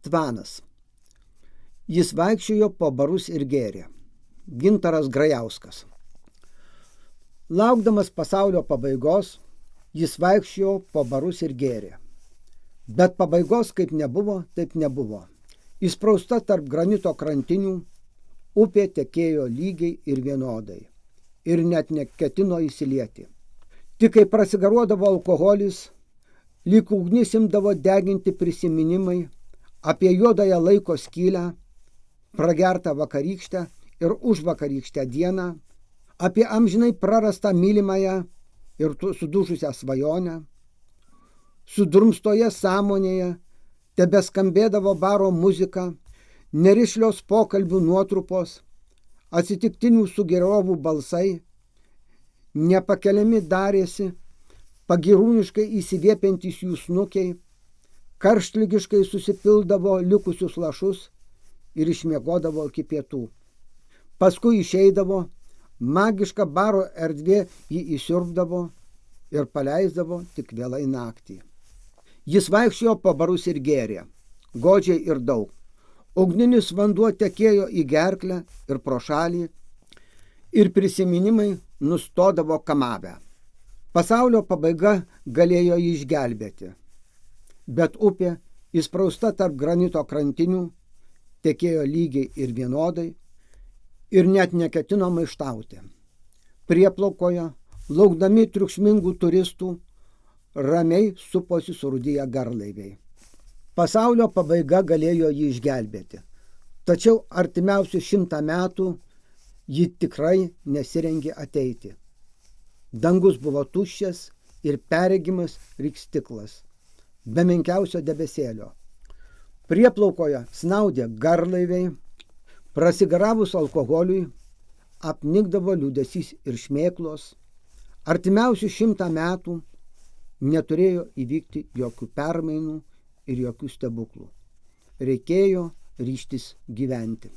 Tvanas. Jis vaikščiojo po barus ir gėrė. Gintaras Grajauskas. Laukdamas pasaulio pabaigos, jis vaikščiojo po barus ir gėrė. Bet pabaigos kaip nebuvo, taip nebuvo. Įsprausta tarp granito krantinių, upė tekėjo lygiai ir vienodai. Ir net neketino įsilieti. Tik kai prasigaruodavo alkoholis, lyg ugnis imdavo deginti prisiminimai apie juodąją laiko skylę, pragertą vakarykštę ir užvakarykštę dieną, apie amžinai prarastą mylimąją ir sudužusią svajonę. Sudrumstoje sąmonėje tebeskambėdavo baro muzika, nerišlios pokalbių nuotrupos, atsitiktinių sugėrovų balsai, nepakeliami darėsi, pagirūniškai įsiviepiantys jų snukiai, karštligiškai susipildavo likusius lašus ir išmiegodavo iki pietų. Paskui išeidavo, magiška baro erdvė jį įsiurbdavo ir paleisdavo tik vėlai naktį. Jis vaikščiojo po barus ir gėrė, godžiai ir daug. Ugninis vanduo tekėjo į gerklę ir pro šalį ir prisiminimai nustodavo kamavę. Pasaulio pabaiga galėjo jį išgelbėti, bet upė, įsprausta tarp granito krantinių, tekėjo lygiai ir vienodai ir net neketino maištauti. Prieplaukoje, laukdami triukšmingų turistų, ramiai suposi surūdiję garlaiviai. Pasaulio pabaiga galėjo jį išgelbėti, tačiau artimiausius 100 metų ji tikrai nesirengė ateiti. Dangus buvo tuščias ir perregimas lyg stiklas, be menkiausio debesėlio. Prieplaukoje snaudė garlaiviai, prasigaravus alkoholiui, apnikdavo liūdesys ir šmėklos. Artimiausius 100 metų neturėjo įvykti jokių permainų ir jokių stebuklų. Reikėjo ryžtis gyventi.